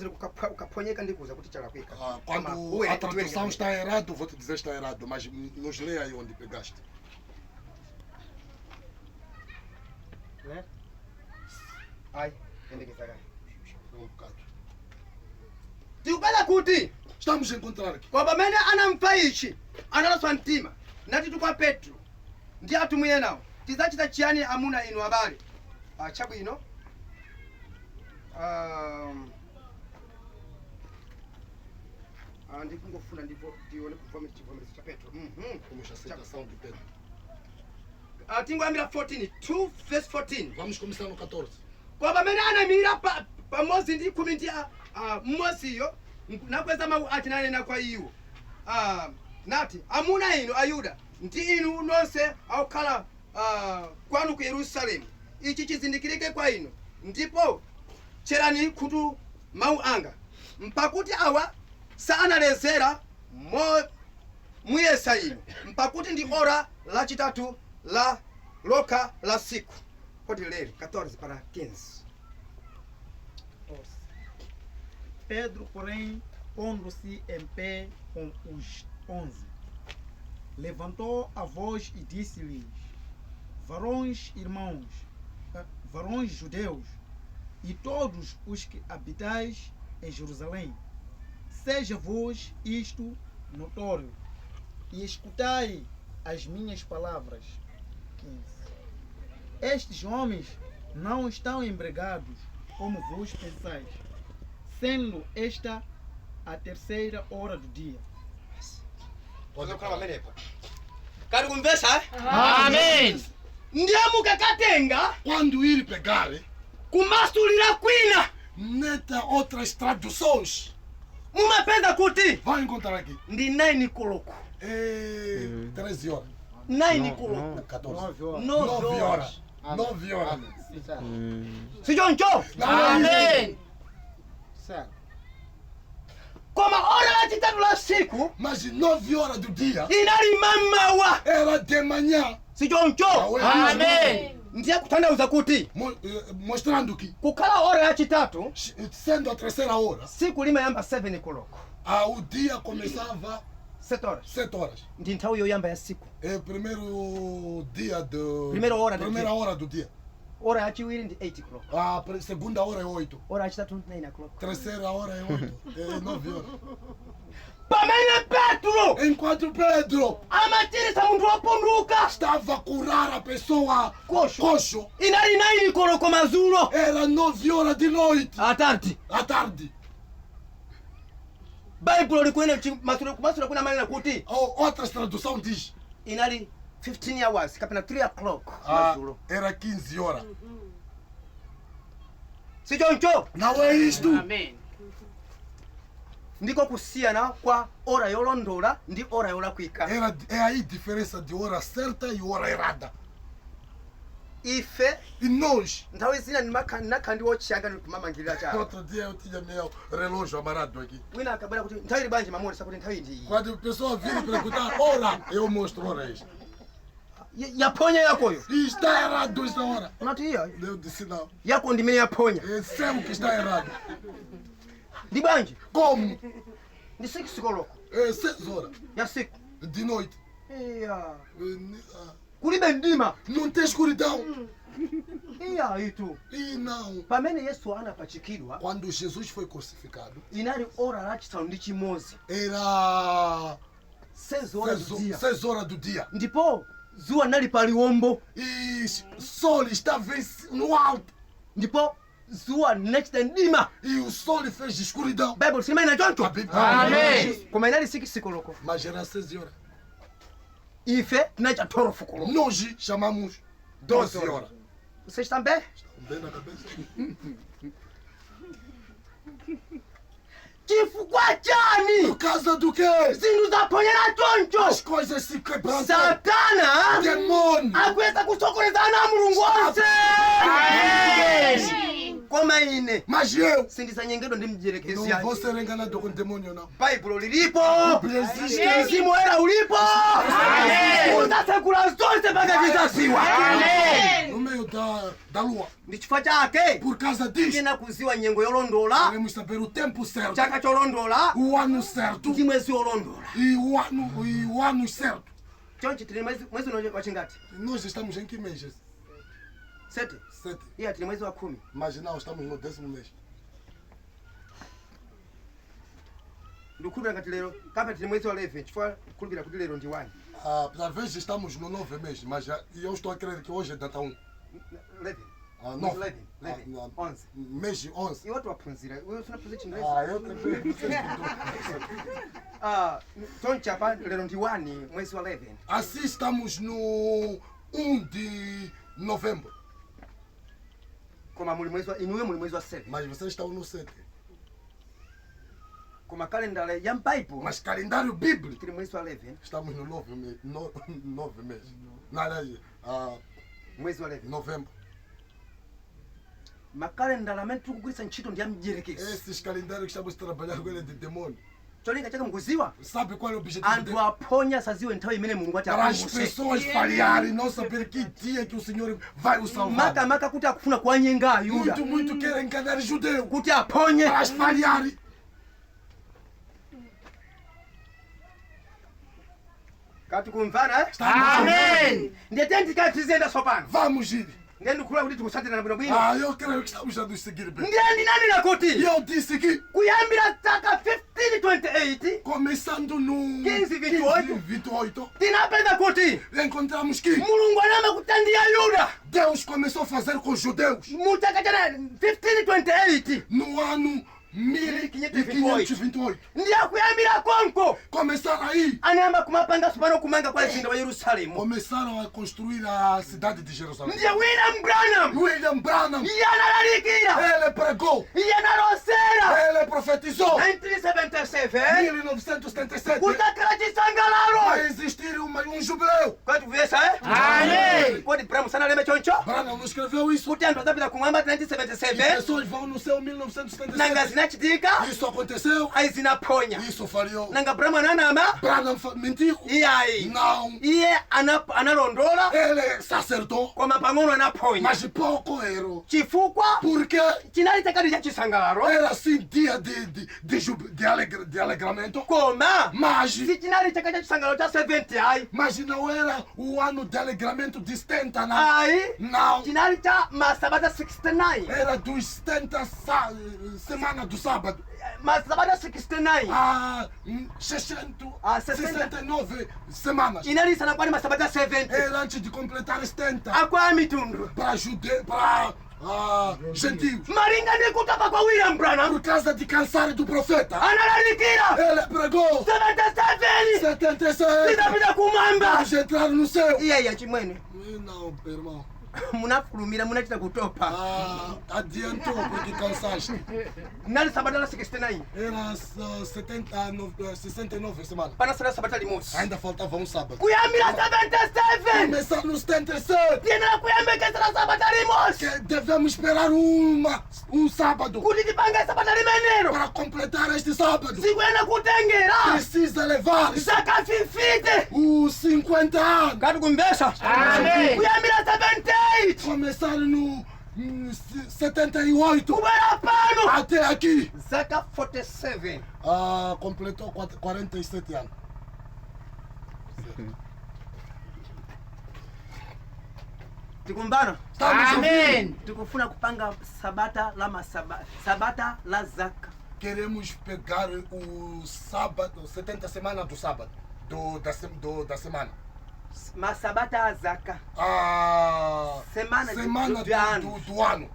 ukaponyeka ndikuza kuti chala kwika. Quando a tradução está errado, vou te dizer está errado, mas nos leia aí onde pegaste. Né? Ai, endekeza gani? Um bocado. Tiukala kuti Estamos a encontrar aqui. kwa pamene anamva ichi analaswa mtima nati tukwa Petro ndi atumwiye nawo tidzachita chiyani amuna inu abale chabwino ndikungofuna ndipo tione chivomerezo cha Petro. Vamos a citação de Pedro. Tingoyambira 14 2 verse 14 Vamos começar no 14. kwa pamene anamira pamodzi ndi khumi ndi mmodziyo nakweza mawu ati nanena kwa iwo nati amuna inu Ayuda ndi inu nonse akukhala kwanu ku Yerusalemu, ichi chizindikirike kwa inu ndipo cherani khutu mawu anga mpakuti awa saanalezera muyesa inu mpakuti ndi ora lachitatu la loka la siku. Pode ler 14 para 15. Pedro, porém, pondo-se em pé com os 11, levantou a voz e disse-lhes: varões judeus, e todos os que habitais em Jerusalém, seja-vos isto notório, e escutai as minhas palavras. 15. Estes homens não estão embriagados, como vos pensais, sendo esta a terceira hora do dia. Pode colocar pamenepa. Kari kumvesa? Amen. Ndiye mukakatenga Quando ir pegar, kumasulira kwina neta outras traduções. mumapeza kuti Vai encontrar aqui. ndi 9 koloko. 13 horas. 9 koloko. 14. 9 horas. 9 horas. Sichoncho? Amen. Koma ora lachitatu la siku Mas 9 horas do dia inali mamawa. era de manhã. Sichoncho? Amen. Ndiye kutanthauza kuti Mostrando que, kukhala ora lachitatu sendo a terceira hora, siku limayamba 7 koloko. o dia começava 7 horas. 7 horas. Ndi nthawi yoyamba ya siku. É o primeiro dia do... Primeira hora do primeira dia. hora do dia. Ora yachiwiri ndi 8 koloko. A segunda hora é 8. Ora yachitatu 9 koloko. Terceira hora é 8. É 9 horas. Pamene Petro Enquanto Pedro amachiritsa munthu wopunduka estava a curar a pessoa coxo, inali 9 koloko madzulo era 9 horas de noite, atati. à tarde. Baibulo likwene kumasula kuna manena kuti Outras traduções diz, inali 15 hours kapena 3 o'clock madzulo. era 15 horas. Sichoncho? Não é isto. Amen. Ndiko kusiyana kwa ora yolondola ndi ora yolakwika. É aí a diferença de hora certa e hora errada. Ife E nós, nthawi zina nakhandi wochiyanga ndikumamangirira chawo. outro dia eu tinha meu relógio amarrado aqui. Wina akabwera kuti nthawi ili bwanji mamuonesa kuti nthawi ndi iyi. Quando a pessoa vir perguntar hora, eu mostro hora esta. Yaponya yakoyo. E está errado esta hora. Unati iyo Eu disse não. yako ndi imene yaponya. É seu que está errado. Ndi bwanji? Como? Ndi 6 koloko É 6 horas ya siku. de noite. Iya. Ah, Kulibe mdima. não tem escuridão. Iya itu. E não. Pamene Yesu anapachikidwa Quando Jesus foi crucificado, inali ora lachisanu ndi chimodzi. era 6 horas do dia. 6 horas do dia. Ndipo zuwa nali pa liwombo. E o sol estava no alto. Ndipo zuwa linachita mdima. E o sol fez escuridão. Bible silimene A choncho. Bíblia. Amen. Koma inali 6 koloko. Mas era 6 horas. Ife tinacha 12 koloko. Nós chamamos 12 horas. Vocês estão bem? Bem na cabeça. Chifukwa chani? Por causa do quê? Zinthu zaponyera choncho. As coisas se quebrantam. Satana Demônio. akuyesa kusokoneza ana a mulungu onse. Amen. Koma ine Mas eu sindisanyengedwa ndi mdierekezi não yake. vou ser enganado com demônio, não. Baibulo lilipo. Existe. Mzimu era ulipo. Amen. Uzasekula zonse mpaka zizaziwa. Amen. No meio da da lua. Ndi chifukwa chake Por causa disso, tiyena kuziwa nyengo yolondola, queremos saber o tempo certo, chaka cholondola o ano certo ndi mwezi wolondola. e o ano certo. Chonchi tili mwezi uno wachingati? Nós estamos em que mês? 7. 7. Iya tili mwezi wa 10. Mas não, estamos no 10º mês. Ndikhulupira ngati lero kapena tili mwezi wa 11 chifukwa khulupira kuti lero ndi 1. Talvez estamos no 9º mês, mas eu estou a crer que hoje é data 1. 11. 9. 11. Mês de 11. Iwo tiwaphunzira. Wewe unaphunzira Chingerezi? Eu creio que Chonchi apa lero ndi 1 mwezi wa 11. assim estamos no 1 de novembro. Koma muli mwezi wa inuwe muli mwezi wa 7. Mas vocês estão no 7. Koma kalendala ya Bible Mas calendário bíblico, tili mwezi wa 11 estamos no 9 meses. Nada, mwezi wa 11. novembro. Makalendala amene tikugwiritsa ntchito ndi amjerekezi. Esses calendários que estamos a trabalhar com ele de demônio. Cholinga chake mukuziwa? Sabe qual é o objetivo Anthu dele? aphonya saziwe nthawi imene Mulungu ati Para as apulumutse. pessoas falharem, não saber que dia que o Senhor vai o salvar. Maka kuti akufuna kuwanyenga Ayuda Muito querem enganar judeu. kuti aphonye. Para as falharem. Kati kumvana eh? Amen. Ndiye tendika tizenda sopano. Vamos ir. Ndiye ndikhulupira kuti tikusatira bwino bwino. Eu creio que estamos a nos seguir bem. Ndiye ndinanena E kuti eu disse que, kuyambira tsaka 1528 começando no 15:28, 15:28, tinapeza kuti encontramos que Mulungu anayamba kutandiya Yuda Deus começou a fazer com os judeus mu chaka cha 1528. no ano 1528. Ndiye kuyambira konko Começaram aí, anayamba kumapanga sopano kumanga kwa mzinda wa Yerusalemu. começaram a construir a cidade de Jerusalém. Ndiye William Branham William Branham, iye analalikira, ele pregou, iye analosera ele profetizou 1977 em 1977 kutakhala chisangalalo. vai existir um jubileu. Kwati kuvesa eh? Amen. Kodi Branham sanaleme choncho Branham não escreveu isso. kuti anthu adzapita kumwamba As 1977 pessoas vão no céu em nanga 1977. zinachitika Isso aconteceu, ayi zinaphonya isso falhou. nanga Branham ananama Branham mentiu. iyayi Não, iye analondola ele se acertou, koma pang'ono anaphonya mas pouco errou. chifukwa Porque chinali chakati cha chisangalalo era assim dia de alegramento, koma mas, si chinali chaka cha chisangalalo cha 70 ayi mas não era o ano de alegramento de 70, não. ayi Não, chinali cha masabata 69 era dos 70 semana do sábado. masabata 69 A 69 semanas. chinali sanakwani masabata 70 Era antes de completar 70 akwa mitundu para judeus, para gentios. malinga ndi kutapa kwa William Branham Por causa de cansar do profeta, analalikira ele pregou 77 76. tidapita kumwamba. Vamos entrar no céu. Iyeya chimwene Não, irmão. munafulumira munachita kutopa. Adiantou porque cansaste. Nali sabata la 69 Era 69 semanas. panasala sabata limodzi Ainda faltava sábado. kuyambira 77 Começar no 77. tiyenera kuyembekezera sabata limodzi Que devemos esperar sábado kuti tipange sabata limenelo para completar este sábado. zikuyena kutengera Precisa levar zaka 50 os 50 anos. kati kumbesa Amen. kuyambira 78 Começar no 78 kubwera pano até aqui. zaka 47 Completou 47 anos. tikumbana Amen. tikufuna kupanga sabata la zaka Queremos pegar o sábado, 70 semanas do sábado, da semana. masabata a zaka Semana do ano.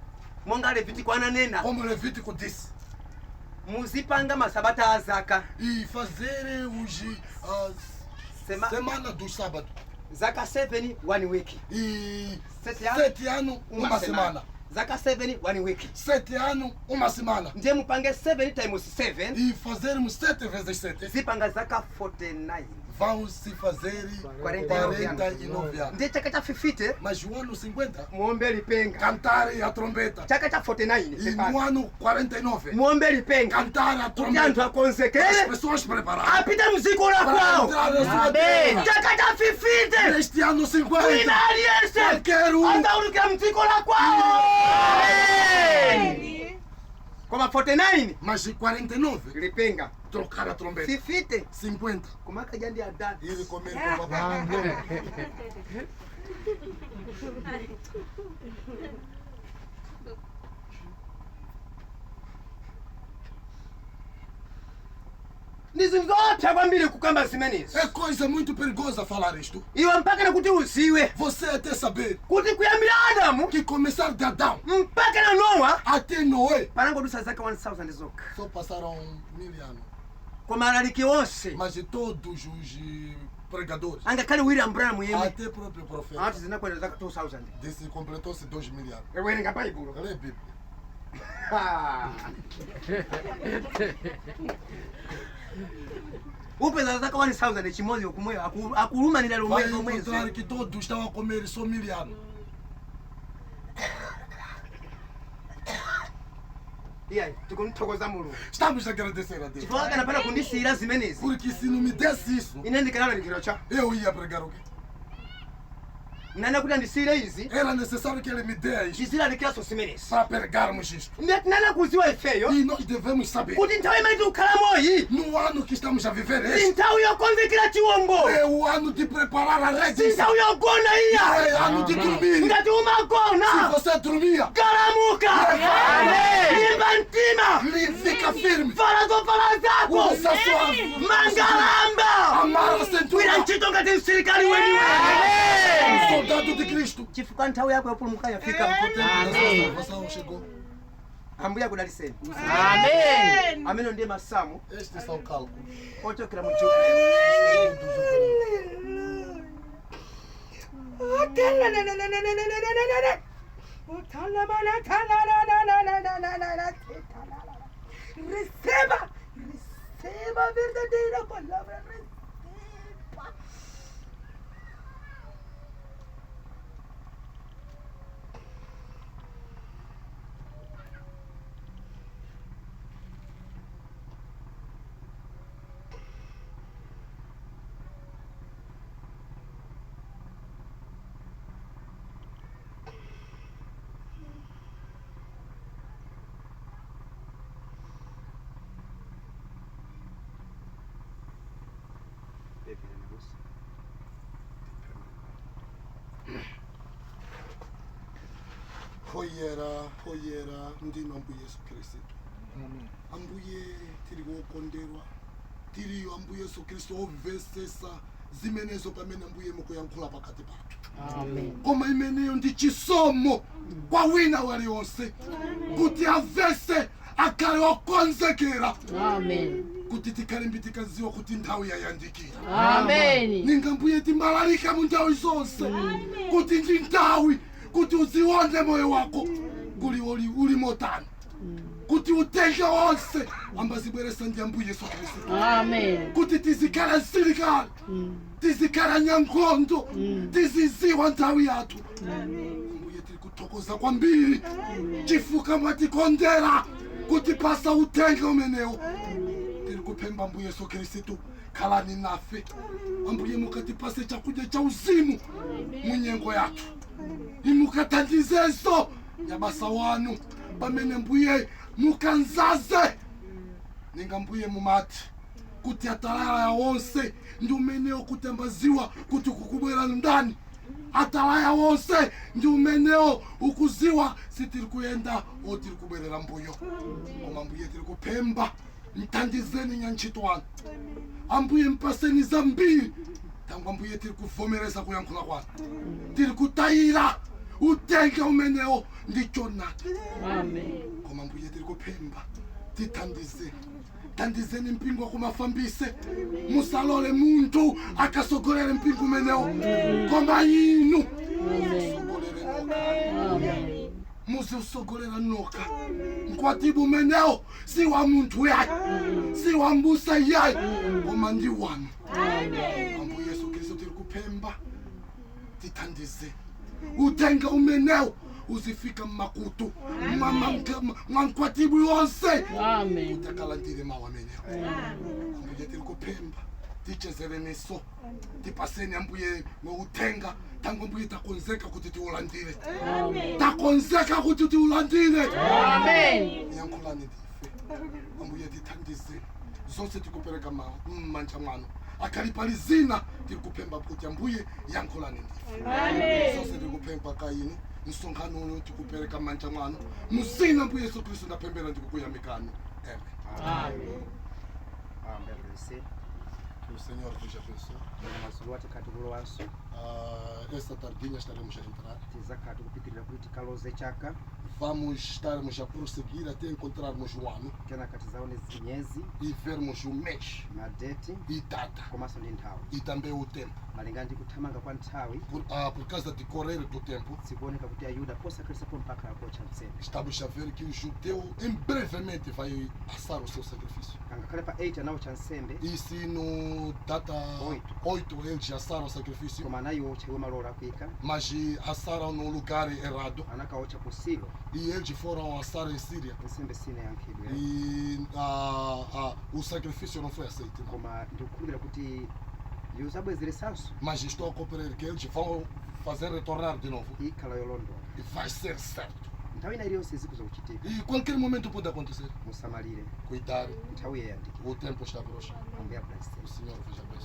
monga Levitico ananena Como Levítico disse. muzipanga masabata a zaka E fazer os semana do sábado. zaka 7 1 week E 7 7 anos, uma semana. zaka 7 1 week 7 anos, uma semana. ndiye mupange 7 times 7 E fazermos 7 vezes 7. zipanga zaka 49 vão se fazer 49 anos. Ndiye chaka cha 50 Mas no ano 50, muombe lipenga. cantar a trombeta. Chaka cha 49 E no ano 49, muombe lipenga. cantar a Kuti trombeta. anthu As akonzekere pessoas preparadas apite mziko la para kwawo. entrar na sua Amém. terra. Chaka cha 50 Neste ano 50, wina aliyense qualquer angaulukira mdziko la kwawo. Koma 49 mas de 49, lipenga. trocar a trombeta. 50 50, kumaka jandi adani. ele comer com papai. Ndizimzotha kwambiri kukamba zimenezi. É coisa muito perigosa falar isto. Iwe mpaka nakuti uziwe Você até saber kuti kuyambira Adamu que começar de Adão mpaka na Nowa até Noé, panangodusa zaka 1000 zokha. só passaram 1000 anos. Koma alaliki onse Mas de todos os pregadores, angakhale William Branham yemwe até próprio profeta, ati zinakwera zaka 2000. desse completou-se 2000 anos. Ewerenga Baibulo. Olha a Bíblia. Upeza zaka 1000 chimodzi kumweyo akulumanira Vai lomwe encontrar que todos estão a comer só 1000 anos. iyayi tikumthokoza Mulungu Estamos a agradecer a Deus. chifukwa kanapana kundisiyira zimenezi Porque se não me desse isso, ine ndikanalalikiro cha eu ia pregar o quê? nana kuti andisiyire izi Era necessário que ele me dê isto tizilalikiraso zimenezi para pregarmos isto. nana kuziwa ifeyo E nós devemos saber, kuti nthawi imene tikukhalamo iyi no ano que estamos a viver si este, nthawi yokonzekera chiwombo, é o ano de preparar a si rede. nthawi yogona iya. É ano de dormir. Ngati Se umagona você dormia, galamuka, limba mtima, fica firme. vala zovala zako, Usa sua mangalamba, amarra a gwira cintura. ntchito ngati msilikali weniweni. Um soldado de Cristo. chifukwa nthawi yako yopulumuka yafika. A sua salvação chegou. Ambuye akudaliseni. Amém. Amene ndiye masamu Estes são cálculos. ochokera mu chuku. Receba, receba a verdadeira palavra, receba. hoyera ndino ambuye Yesu Kristo. Ambuye tiri kukonderwa, tiri ambuye Yesu Kristo ovesesa zimenezo pamene ambuye mukuyankhula pakati pathu. Amém. Koma imeneyo ndi chisomo kwa wina walionse kuti avese akhale okonzekera Amém. kuti tikhale tikaziwa kuti nthawi yayandikira. Amém. Ninga ambuye timbalalika mu nthawi zonse kuti ndi nthawi kuti uzione moyo wako kuli uli motani, kuti utenge onse ambazibweresa ndi ambuye Yesu Kristo, Amém. kuti tizikhala msilikali, tizikhala nyankhondo, tiziziwa nthawi yathu. Ambuye tiri kuthokoza kwambiri chifukwa mwatikondera kuti pasa utenge umenewo. Tiri kuphemba ambuye Yesu Kristo, khalani nafe ambuye, mukatipase chakudya cha uzimu munyengo yathu, imukathandizeso nyabasa wanu pamene mbuye mukanzaze. Ninga mbuye mumati kuti atalaya ya wonse ndi umenewo kuti ambaziwa kuti kukubwera ndani. Atalaya wonse ndi umenewo ukuziwa sitiri kuyenda o tiri kubwerera mbuyo. Koma mbuye tiri kuphemba mthandizeni nyantchito wanu ambuye, mpaseni zambiri tangu ambuye tiri kuvomereza kuyankhula kwanu, tiri kutayira utenge umenewo ndi chonati. Amém. Koma mbuye tiri kuphemba thandizeni mpingo kumafambise, musalole muntu akasogolere mpingo umenewo, koma inu musogolere nokali, muziusogolera noka mkwatibu meneo si wa muntu yayi si wa mbusa yayi koma ndi wanu. Ambu Yesu Kristo tiri kupemba titandize utenga umeneo uzifika makutu mwankwatibu yonse utakalandire mawa meneo. Ambuye tiri kupemba tichezere neso tipaseni ambuye ngoutenga tangu ambuye takonzeka kuti tiulandire takonzeka kuti tiulandire yankhulani ndife ambuye titandize zonse tikupereka mmanja mwanu akalipali zina tikupemba kuti ambuye yankhulani ndife zonse tikupemba kaini msonkhano uno tikupereka mmanja mwanu muzina ambuye Yesu Kristo ndapembera ndikukuyamikani. Amen. Que o Senhor nos abençoe. Esta tardinha estaremos a entrar. Vamos estarmos a prosseguir até encontrarmos o ano e vermos o mês e data e também o tempo. Por causa de correr do tempo, estamos a ver que o judeu em brevemente vai assar o seu sacrifício. E se no data 8 eles assaram o sacrifício, mas assaram no lugar errado e eles foram assar em Síria e o sacrifício não foi aceito, não. Mas estou a compreender que eles vão fazer retornar de novo e vai ser certo. E qualquer momento pode acontecer. Cuidar, o tempo está próximo. O Senhor veja bem.